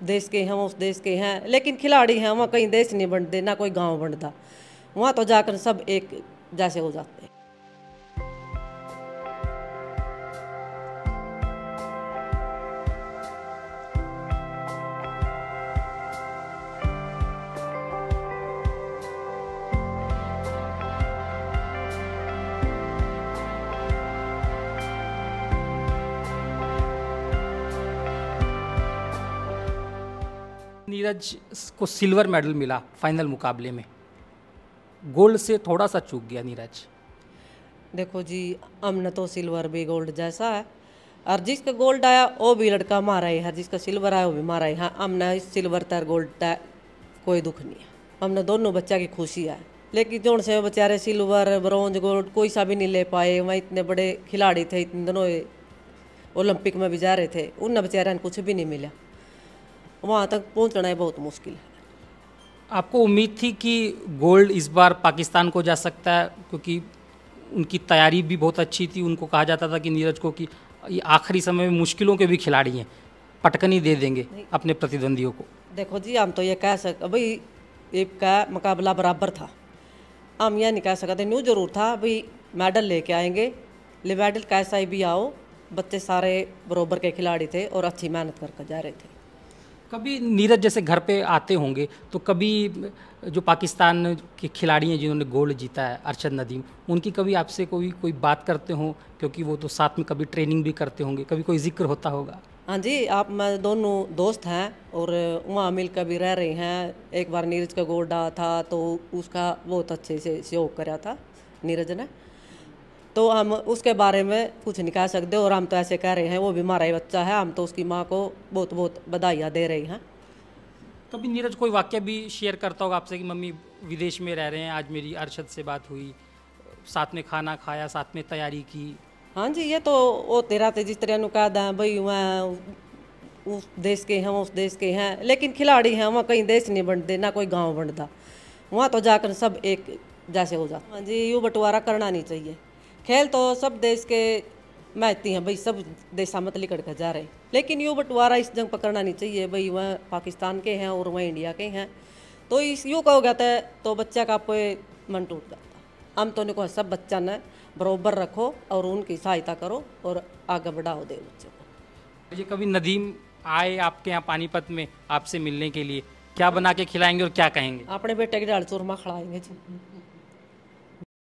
देश के हैं, उस देश के हैं, लेकिन खिलाड़ी हैं वहाँ कहीं देश नहीं बनते, ना कोई गांव बनता। वहाँ तो जाकर सब एक जैसे हो जाते हैं। नीरज को सिल्वर मेडल मिला फाइनल मुकाबले में, गोल्ड से थोड़ा सा चूक गया नीरज। देखो जी, हमने तो सिल्वर भी गोल्ड जैसा है, और जिसका गोल्ड आया वो भी लड़का मारा ही है, जिसका सिल्वर आया वो भी मारा ही। हाँ, हमने इस सिल्वर तर गोल्ड का कोई दुख नहीं है, हमने दोनों बच्चा की खुशी है। लेकिन जोन से बेचारे सिल्वर ब्रॉन्ज गोल्ड कोई सा भी नहीं ले पाए, वहाँ इतने बड़े खिलाड़ी थे, इतने दोनों ओलंपिक में भी जा रहे थे, उन बेचारे कुछ भी नहीं मिला। वहाँ तक पहुँचना है बहुत मुश्किल है। आपको उम्मीद थी कि गोल्ड इस बार पाकिस्तान को जा सकता है, क्योंकि उनकी तैयारी भी बहुत अच्छी थी। उनको कहा जाता था कि नीरज को कि ये आखिरी समय में मुश्किलों के भी खिलाड़ी हैं, पटकनी दे देंगे अपने प्रतिद्वंदियों को। देखो जी, हम तो ये कह सकते भाई एक का मुकाबला बराबर था, हम यह नहीं कह सकते। न्यू जरूर था भाई मेडल लेके आएंगे, ले मेडल कैसा ही भी आओ, बच्चे सारे बराबर के खिलाड़ी थे और अच्छी मेहनत करके जा रहे थे। कभी नीरज जैसे घर पे आते होंगे तो कभी जो पाकिस्तान के खिलाड़ी हैं जिन्होंने गोल्ड जीता है, अरशद नदीम, उनकी कभी आपसे कोई बात करते हों, क्योंकि वो तो साथ में कभी ट्रेनिंग भी करते होंगे, कभी कोई जिक्र होता होगा? हाँ जी, आप मैं दोनों दोस्त हैं और वहाँ मिलकर भी रह रहे हैं। एक बार नीरज का गोल्ड आया था तो उसका बहुत अच्छे से सहयोग कराया था नीरज ने, तो हम उसके बारे में कुछ नहीं कह सकते। और हम तो ऐसे कह रहे हैं वो भी हमारा ही बच्चा है, हम तो उसकी माँ को बहुत बहुत बधाइयाँ दे रहे हैं। कभी नीरज कोई वाक्य भी शेयर करता होगा आपसे कि मम्मी विदेश में रह रहे हैं, आज मेरी अरशद से बात हुई, साथ में खाना खाया, साथ में तैयारी की? हाँ जी, ये तो वो तेरा थे जिस तरह कह दें भाई वह उस देश के हैं, उस देश के हैं, लेकिन खिलाड़ी हैं वहाँ कहीं देश नहीं बनते, ना कोई गांव बनता। वहाँ तो जाकर सब एक जैसे हो जाता। हाँ जी, यूँ बंटवारा करना नहीं चाहिए। खेल तो सब देश के महती हैं भाई, सब देशा मत लिकड़ कर जा रहे, लेकिन यूँ बंटवारा इस जंग पकड़ना नहीं चाहिए भाई वह पाकिस्तान के हैं और वह इंडिया के हैं, तो इस यूँ कहो गया था तो बच्चा का कोई मन टूट जाता। हम तो नहीं कहो, सब बच्चा ने बराबर रखो और उनकी सहायता करो और आगे बढ़ाओ दे बच्चों को। ये कभी नदीम आए आपके यहाँ पानीपत में आपसे मिलने के लिए, क्या बना के खिलाएंगे और क्या कहेंगे? अपने बेटे की दाल चूरमा खिलाएंगे जी।